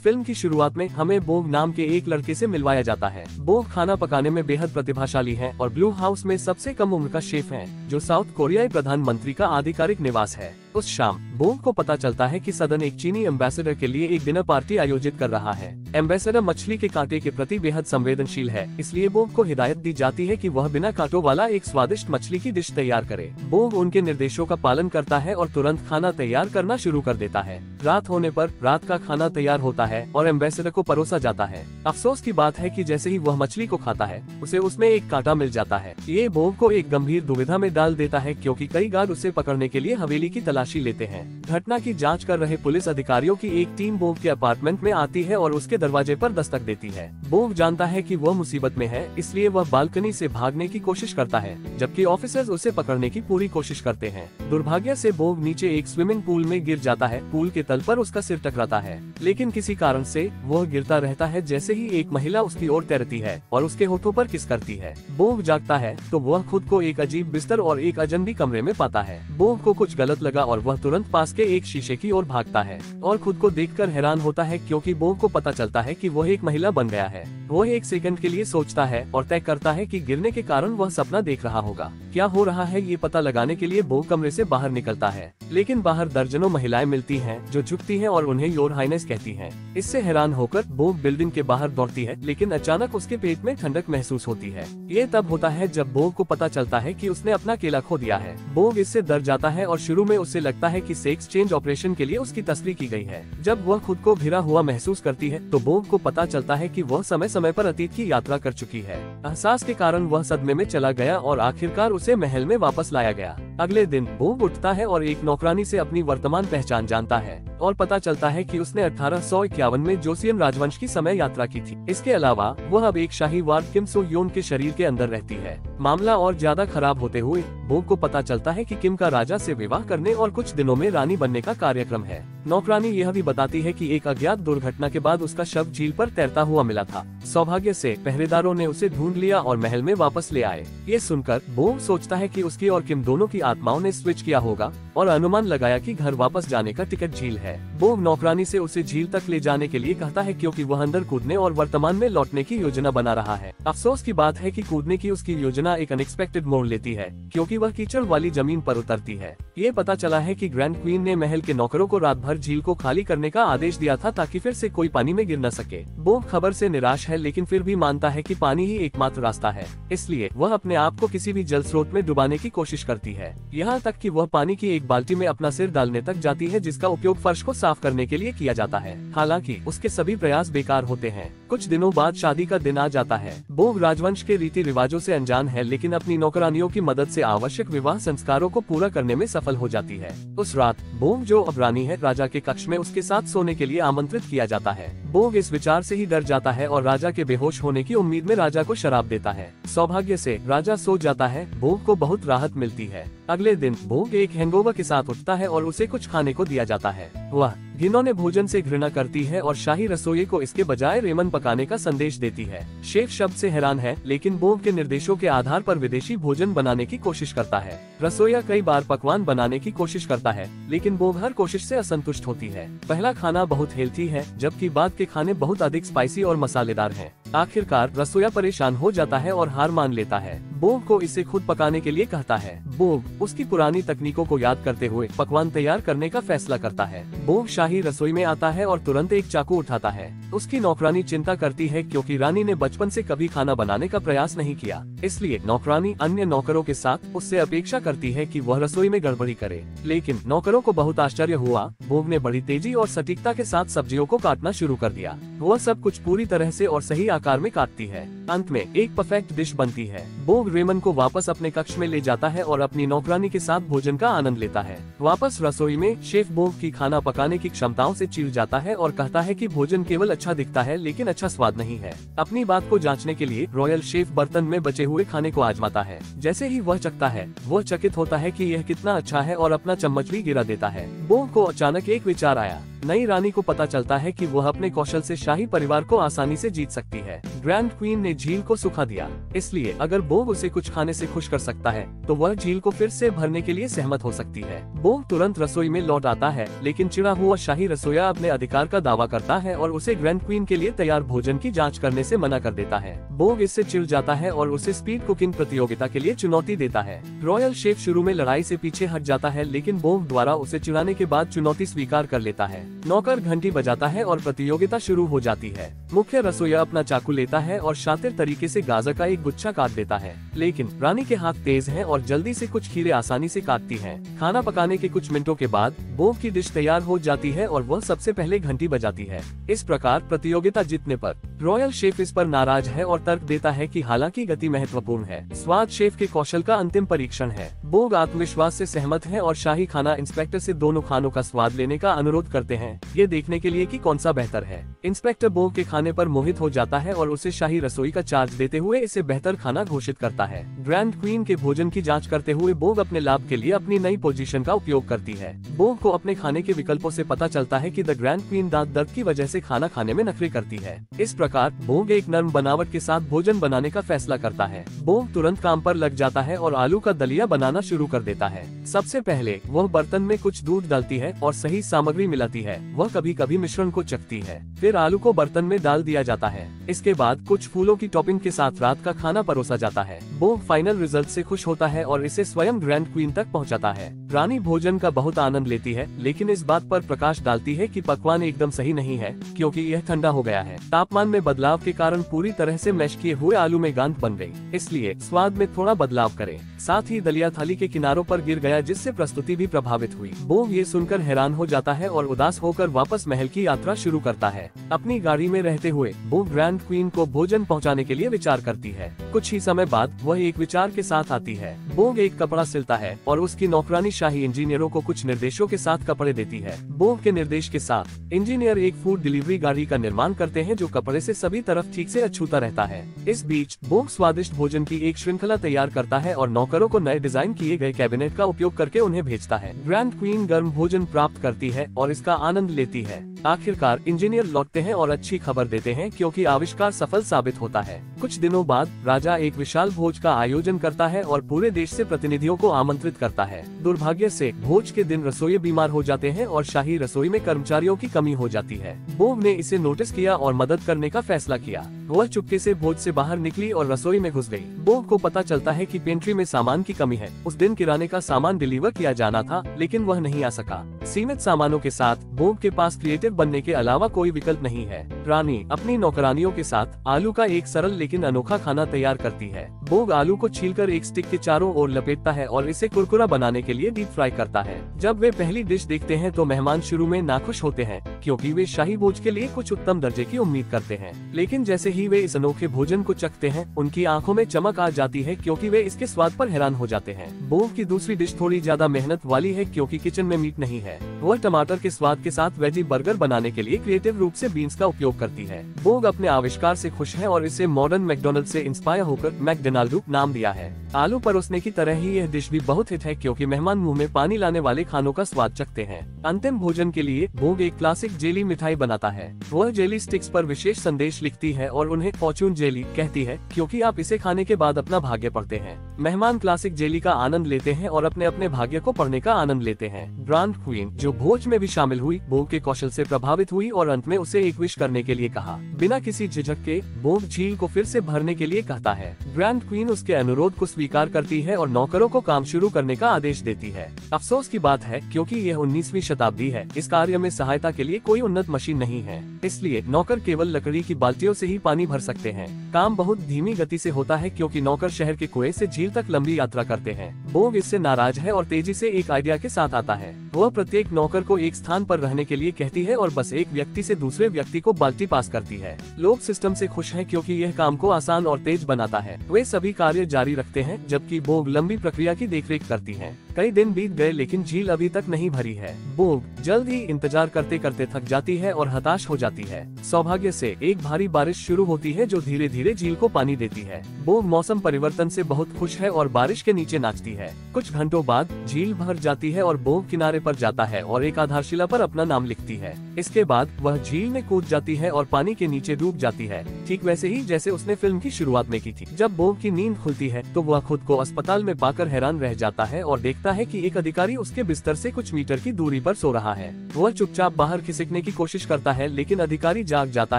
Film की शुरुआत में हमें बोग नाम के एक लड़के से मिलवाया जाता है। बोग खाना पकाने में बेहद प्रतिभाशाली हैं और ब्लू हाउस में सबसे कम उम्र का शेफ हैं, जो साउथ कोरियाई प्रधानमंत्री का आधिकारिक निवास है। उस शाम बोग को पता चलता है कि सदन एक चीनी एम्बेसडर के लिए एक डिनर पार्टी आयोजित कर रहा है। एम्बेसडर मछली के कांटे के प्रति बेहद संवेदनशील है, इसलिए बोग को हिदायत दी जाती है कि वह बिना कांटों वाला एक स्वादिष्ट मछली की डिश तैयार करे। बोग उनके निर्देशों का पालन करता है और तुरंत खाना तैयार करना शुरू कर देता है। रात होने पर रात का खाना तैयार होता है और एम्बेसडर को परोसा जाता है। अफसोस की बात है कि जैसे ही वह मछली को खाता है, उसे उसमें एक कांटा मिल जाता है। ये बोग को एक गंभीर दुविधा में डाल देता है, क्योंकि कई गार्ड उसे पकड़ने के लिए हवेली की तलाशी लेते हैं। घटना की जांच कर रहे पुलिस अधिकारियों की एक टीम बोग के अपार्टमेंट में आती है और उसके दरवाजे पर दस्तक देती है। बोग जानता है कि वह मुसीबत में है, इसलिए वह बालकनी से भागने की कोशिश करता है, जबकि ऑफिसर्स उसे पकड़ने की पूरी कोशिश करते हैं। दुर्भाग्य से बोग नीचे एक स्विमिंग पूल में गिर जाता है। पूल के तल पर उसका सिर टकराता है, लेकिन किसी कारण से वह गिरता रहता है। जैसे ही एक महिला उसकी ओर तैरती है और उसके होठों पर किस करती है। बोग जागता है तो वह खुद को एक अजीब बिस्तर और एक अजनबी कमरे में पाता है। बोग को कुछ गलत लगा और वह तुरंत पास के एक शीशे की ओर भागता है और खुद को देखकर हैरान होता है, क्योंकि बोग को पता चलता है कि वह एक महिला बन गया है। वह एक सेकंड के लिए सोचता है और तय करता है कि गिरने के कारण वह सपना देख रहा होगा। क्या हो रहा है ये पता लगाने के लिए बोग कमरे से बाहर निकलता है, लेकिन बाहर दर्जनों महिलाएं मिलती हैं जो झुकती हैं और उन्हें योर हाइनेस कहती हैं। इससे हैरान होकर बोग बिल्डिंग के बाहर दौड़ती है, लेकिन अचानक उसके पेट में ठंडक महसूस होती है। ये तब होता है जब बोग को पता चलता है कि उसने अपना केला खो दिया है। बोग इससे डर जाता है और शुरू में उसे लगता है कि सेक्स चेंज ऑपरेशन के लिए उसकी तस्वीर की गई है। जब वह खुद को घिरा हुआ महसूस करती है तो बोग को पता चलता है कि वह समय समय पर अतीत की यात्रा कर चुकी है। एहसास के कारण वह सदमे में चला गया और आखिरकार उसे महल में वापस लाया गया। अगले दिन बोग उठता है और एक नौकरानी से अपनी वर्तमान पहचान जानता है और पता चलता है कि उसने 1851 में जोसियन राजवंश की समय यात्रा की थी। इसके अलावा वह अब एक शाही वार्ड किम सो योन के शरीर के अंदर रहती है। मामला और ज्यादा खराब होते हुए बोग को पता चलता है कि किम का राजा से विवाह करने और कुछ दिनों में रानी बनने का कार्यक्रम है। नौकरानी यह भी बताती है कि एक अज्ञात दुर्घटना के बाद उसका शव झील पर तैरता हुआ मिला था। सौभाग्य से पहरेदारों ने उसे ढूंढ लिया और महल में वापस ले आए। ये सुनकर बोग सोचता है कि उसकी और किम दोनों की आत्माओं ने स्विच किया होगा और अनुमान लगाया कि घर वापस जाने का टिकट झील है। बोग नौकरानी से उसे झील तक ले जाने के लिए कहता है, क्योंकि वह अंदर कूदने और वर्तमान में लौटने की योजना बना रहा है। अफसोस की बात है कि कूदने की उसकी योजना एक अनएक्सपेक्टेड मोड़ लेती है, क्योंकि वह कीचड़ वाली जमीन पर उतरती है। ये पता चला है कि ग्रैंड क्वीन ने महल के नौकरों को रात भर झील को खाली करने का आदेश दिया था, ताकि फिर से कोई पानी में गिर न सके। बोग खबर से निराश है, लेकिन फिर भी मानता है कि पानी ही एकमात्र रास्ता है, इसलिए वह अपने आप को किसी भी जल स्रोत में डुबाने की कोशिश करती है। यहाँ तक कि वह पानी की एक बाल्टी में अपना सिर डालने तक जाती है, जिसका उपयोग फर्श को साफ करने के लिए किया जाता है। हालांकि उसके सभी प्रयास बेकार होते हैं। कुछ दिनों बाद शादी का दिन आ जाता है। बोग राजवंश के रीति रिवाजों से अनजान है, लेकिन अपनी नौकरानियों की मदद से आवश्यक विवाह संस्कारों को पूरा करने में सफल हो जाती है। उस रात बोग, जो अब रानी है, राजा के कक्ष में उसके साथ सोने के लिए आमंत्रित किया जाता है। बोग इस विचार से ही डर जाता है और राजा के बेहोश होने की उम्मीद में राजा को शराब देता है। सौभाग्य से राजा सो जाता है। बोग को बहुत राहत मिलती है। अगले दिन बोग एक हैंगओवर के साथ उठता है और उसे कुछ खाने को दिया जाता है। वह घिनौने भोजन से घृणा करती है और शाही रसोई को इसके बजाय रेमन पकाने का संदेश देती है। शेफ शब्द से हैरान है, लेकिन बोग के निर्देशों के आधार पर विदेशी भोजन बनाने की कोशिश करता है। रसोईया कई बार पकवान बनाने की कोशिश करता है, लेकिन बोग हर कोशिश से असंतुष्ट होती है। पहला खाना बहुत हेल्थी है, जबकि बाद के खाने बहुत अधिक स्पाइसी और मसालेदार हैं। आखिरकार रसोईया परेशान हो जाता है और हार मान लेता है। बोग को इसे खुद पकाने के लिए कहता है। बोग उसकी पुरानी तकनीकों को याद करते हुए पकवान तैयार करने का फैसला करता है। बोग शाही रसोई में आता है और तुरंत एक चाकू उठाता है। उसकी नौकरानी चिंता करती है, क्योंकि रानी ने बचपन से कभी खाना बनाने का प्रयास नहीं किया। इसलिए नौकरानी अन्य नौकरों के साथ उससे अपेक्षा करती है कि वह रसोई में गड़बड़ी करे। लेकिन नौकरों को बहुत आश्चर्य हुआ। बोग ने बड़ी तेजी और सटीकता के साथ सब्जियों को काटना शुरू कर दिया। वह सब कुछ पूरी तरह से और सही आकार में काटती है। अंत में एक परफेक्ट डिश बनती है। बोग रेमन को वापस अपने कक्ष में ले जाता है और अपनी नौकरानी के साथ भोजन का आनंद लेता है। वापस रसोई में शेफ बोग की खाना पकाने की क्षमताओं से चिढ़ जाता है और कहता है कि भोजन केवल अच्छा दिखता है, लेकिन अच्छा स्वाद नहीं है। अपनी बात को जांचने के लिए रॉयल शेफ बर्तन में बचे हुए खाने को आजमाता है। जैसे ही वह चखता है, वह चकित होता है कि यह कितना अच्छा है और अपना चम्मच भी गिरा देता है। बोग को अचानक एक विचार आया। नई रानी को पता चलता है कि वह अपने कौशल से शाही परिवार को आसानी से जीत सकती है। ग्रैंड क्वीन ने झील को सुखा दिया, इसलिए अगर बोग उसे कुछ खाने से खुश कर सकता है तो वह झील को फिर से भरने के लिए सहमत हो सकती है। बोग तुरंत रसोई में लौट आता है, लेकिन चिढ़ा हुआ शाही रसोइया अपने अधिकार का दावा करता है और उसे ग्रैंड क्वीन के लिए तैयार भोजन की जांच करने से मना कर देता है। बोग इससे चिढ़ जाता है और उसे स्पीड कुकिंग प्रतियोगिता के लिए चुनौती देता है। रॉयल शेफ शुरू में लड़ाई से पीछे हट जाता है, लेकिन बोग द्वारा उसे चिढ़ाने के बाद चुनौती स्वीकार कर लेता है। नौकर घंटी बजाता है और प्रतियोगिता शुरू हो जाती है। मुख्य रसोइया अपना चाकू लेता है और शातिर तरीके से गाजर का एक गुच्छा काट देता है, लेकिन रानी के हाथ तेज हैं और जल्दी से कुछ खीरे आसानी से काटती हैं। खाना पकाने के कुछ मिनटों के बाद बोग की डिश तैयार हो जाती है और वह सबसे पहले घंटी बजाती है। इस प्रकार प्रतियोगिता जीतने पर रॉयल शेफ इस पर नाराज है और तर्क देता है कि हालांकि गति महत्वपूर्ण है, स्वाद शेफ के कौशल का अंतिम परीक्षण है। बोग आत्मविश्वास से सहमत है और शाही खाना इंस्पेक्टर से दोनों खानों का स्वाद लेने का अनुरोध करते हैं, ये देखने के लिए कि कौन सा बेहतर है। इंस्पेक्टर बोग के खाने पर मोहित हो जाता है और उसे शाही रसोई का चार्ज देते हुए इसे बेहतर खाना घोषित करता है। ग्रैंड क्वीन के भोजन की जांच करते हुए बोग अपने लाभ के लिए अपनी नई पोजीशन का उपयोग करती है। बोग को अपने खाने के विकल्पों से पता चलता है कि द ग्रैंड क्वीन दांत दर्द की वजह से खाना खाने में नखरे करती है। इस प्रकार बोग एक नरम बनावट के साथ भोजन बनाने का फैसला करता है। बोग तुरंत काम पर लग जाता है और आलू का दलिया बनाना शुरू कर देता है। सबसे पहले वह बर्तन में कुछ दूध डालती है और सही सामग्री मिलाती है। वह कभी कभी मिश्रण को चखती है, फिर आलू को बर्तन में डाल दिया जाता है। इसके बाद कुछ फूलों की टॉपिंग के साथ रात का खाना परोसा जाता है। बोग फाइनल रिजल्ट से खुश होता है और इसे स्वयं ग्रैंड क्वीन तक पहुंचाता है। रानी भोजन का बहुत आनंद लेती है, लेकिन इस बात पर प्रकाश डालती है कि पकवान एकदम सही नहीं है, क्योंकि यह ठंडा हो गया है। तापमान में बदलाव के कारण पूरी तरह से मैश किए हुए आलू में गांठ बन गई, इसलिए स्वाद में थोड़ा बदलाव करें। साथ ही दलिया थाली के किनारों पर गिर गया, जिससे प्रस्तुति भी प्रभावित हुई। बोग ये सुनकर हैरान हो जाता है और उदास होकर वापस महल की यात्रा शुरू करता है। अपनी गाड़ी में रहते हुए बोग ग्रैंड क्वीन को भोजन पहुंचाने के लिए विचार करती है। कुछ ही समय बाद वह एक विचार के साथ आती है। बोग एक कपड़ा सिलता है और उसकी नौकरानी शाही इंजीनियरों को कुछ निर्देशों के साथ कपड़े देती है। बोग के निर्देश के साथ इंजीनियर एक फूड डिलीवरी गाड़ी का निर्माण करते हैं, जो कपड़े से सभी तरफ ठीक से अछूता रहता है। इस बीच बोग स्वादिष्ट भोजन की एक श्रृंखला तैयार करता है और नौकरों को नए डिजाइन किए गए कैबिनेट का उपयोग करके उन्हें भेजता है। ग्रैंड क्वीन गर्म भोजन प्राप्त करती है और इसका आनंद लेती है। आखिरकार इंजीनियर लौटते हैं और अच्छी खबर देते हैं, क्योंकि आविष्कार सफल साबित होता है। कुछ दिनों बाद राजा एक विशाल भोज का आयोजन करता है और पूरे देश से प्रतिनिधियों को आमंत्रित करता है। दुर्भाग्य से भोज के दिन रसोई बीमार हो जाते हैं और शाही रसोई में कर्मचारियों की कमी हो जाती है। बोग ने इसे नोटिस किया और मदद करने का फैसला किया। वह चुपके से भोज से बाहर निकली और रसोई में घुस गई। बोग को पता चलता है कि पेंट्री में सामान की कमी है। उस दिन किराने का सामान डिलीवर किया जाना था, लेकिन वह नहीं आ सका। सीमित सामानों के साथ बोग के पास क्रिएटिव बनने के अलावा कोई विकल्प नहीं है। रानी अपनी नौकरानियों के साथ आलू का एक सरल लेकिन अनोखा खाना तैयार करती है। बोग आलू को छीलकर एक स्टिक के चारों ओर लपेटता है और इसे कुरकुरा बनाने के लिए डीप फ्राई करता है। जब वे पहली डिश देखते हैं तो मेहमान शुरू में नाखुश होते हैं, क्योंकि वे शाही भोज के लिए कुछ उत्तम दर्जे की उम्मीद करते हैं। लेकिन जैसे ही वे इस अनोखे भोजन को चखते हैं, उनकी आंखों में चमक आ जाती है, क्योंकि वे इसके स्वाद पर हैरान हो जाते हैं। बोग की दूसरी डिश थोड़ी ज्यादा मेहनत वाली है, क्योंकि किचन में मीट नहीं है। वह टमाटर के स्वाद के साथ वेजी बर्गर बनाने के लिए क्रिएटिव रूप से बीन्स का उपयोग करती है। बोग अपने आविष्कार से खुश है और इसे मॉडर्न मैकडोनल्ड से इंस्पायर होकर मैकडोनाल्डू नाम दिया है। आलू परोसने की तरह ही यह डिश भी बहुत हिट है, क्योंकि मेहमान मुंह में पानी लाने वाले खानों का स्वाद चखते हैं। अंतिम भोजन के लिए बोग एक क्लासिक जेली मिठाई बनाता है। वह जेली स्टिक्स पर विशेष संदेश लिखती है और उन्हें फॉर्चून जेली कहती है, क्योंकि आप इसे खाने के बाद अपना भाग्य पढ़ते हैं। मेहमान क्लासिक जेली का आनंद लेते हैं और अपने अपने भाग्य को पढ़ने का आनंद लेते हैं। ग्रैंड क्वीन, जो भोज में भी शामिल हुई, बोग के कौशल से प्रभावित हुई और अंत में उसे एक विश करने के लिए कहा। बिना किसी झिझक के बोग झील को फिर से भरने के लिए कहता है। ग्रैंड क्वीन उसके अनुरोध को स्वीकार करती है और नौकरों को काम शुरू करने का आदेश देती है। अफसोस की बात है, क्योंकि यह 19वीं शताब्दी है, इस कार्य में सहायता के लिए कोई उन्नत मशीन नहीं है, इसलिए नौकर केवल लकड़ी की बाल्टियों से ही पानी भर सकते हैं। काम बहुत धीमी गति से होता है, क्योंकि नौकर शहर के कुएं से झील तक लंबी यात्रा करते हैं। बोग इससे नाराज है और तेजी से एक आइडिया के साथ आता है। वह प्रत्येक नौकर को एक स्थान पर रहने के लिए कहती है और बस एक व्यक्ति से दूसरे व्यक्ति को बाल्टी पास करती है। लोग सिस्टम से खुश हैं, क्योंकि यह काम को आसान और तेज बनाता है। वे सभी कार्य जारी रखते हैं, जबकि बोग लंबी प्रक्रिया की देखरेख करती है। कई दिन बीत गए, लेकिन झील अभी तक नहीं भरी है। बोग जल्द ही इंतजार करते करते थक जाती है और हताश हो जाती है। सौभाग्य से एक भारी बारिश शुरू होती है, जो धीरे धीरे झील को पानी देती है। बोग मौसम परिवर्तन से बहुत खुश है और बारिश के नीचे नाचती है। कुछ घंटों बाद झील भर जाती है और बोग किनारे पर जाता है और एक आधारशिला पर अपना नाम लिखती है। इसके बाद वह झील में कूद जाती है और पानी के नीचे डूब जाती है, ठीक वैसे ही जैसे उसने फिल्म की शुरुआत में की थी। जब बोब की नींद खुलती है तो वह खुद को अस्पताल में पाकर हैरान रह जाता है और देखता है कि एक अधिकारी उसके बिस्तर से कुछ मीटर की दूरी पर सो रहा है। वह चुपचाप बाहर खिसकने की कोशिश करता है, लेकिन अधिकारी जाग जाता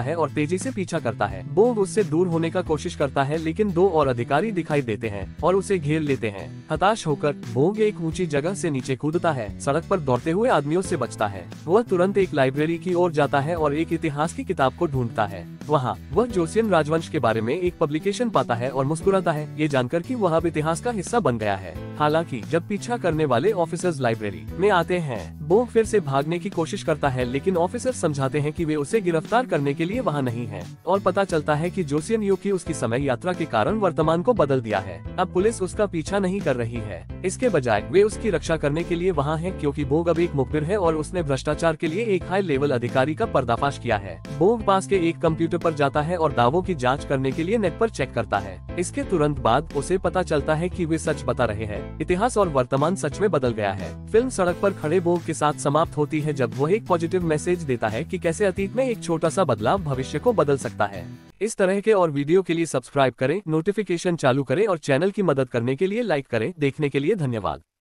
है और तेजी से पीछा करता है। बोब उससे दूर होने का कोशिश करता है, लेकिन 2 और अधिकारी दिखाई देते हैं और उसे घेर लेते हैं। हताश होकर बोब एक ऊंची जगह से नीचे कूदता है, सड़क पर दौड़ते हुए आदमियों से बचता है। वह तुरंत एक लाइब्रेरी की ओर जाता है और एक इतिहास की किताब को ढूंढता है। वहाँ वह जोसियन राजवंश के बारे में एक पब्लिकेशन पाता है और मुस्कुराता है, ये जानकर कि वह अब इतिहास का हिस्सा बन गया है। हालांकि जब पीछा करने वाले ऑफिसर्स लाइब्रेरी में आते हैं, बोब फिर से भागने की कोशिश करता है, लेकिन ऑफिसर समझाते हैं कि वे उसे गिरफ्तार करने के लिए वहां नहीं हैं। और पता चलता है कि जोसियन युकी उसकी समय यात्रा के कारण वर्तमान को बदल दिया है। अब पुलिस उसका पीछा नहीं कर रही है, इसके बजाय वे उसकी रक्षा करने के लिए वहां हैं, क्योंकि बोब अब एक मुखबिर है और उसने भ्रष्टाचार के लिए एक हाई लेवल अधिकारी का पर्दाफाश किया है। बोब पास के एक कंप्यूटर पर जाता है और दावों की जांच करने के लिए नेट पर चेक करता है। इसके तुरंत बाद उसे पता चलता है कि वे सच बता रहे हैं, इतिहास और वर्तमान सच में बदल गया है। फिल्म सड़क पर खड़े बोब के साथ समाप्त होती है, जब वह एक पॉजिटिव मैसेज देता है कि कैसे अतीत में एक छोटा सा बदलाव भविष्य को बदल सकता है। इस तरह के और वीडियो के लिए सब्सक्राइब करें, नोटिफिकेशन चालू करें और चैनल की मदद करने के लिए लाइक करें। देखने के लिए धन्यवाद।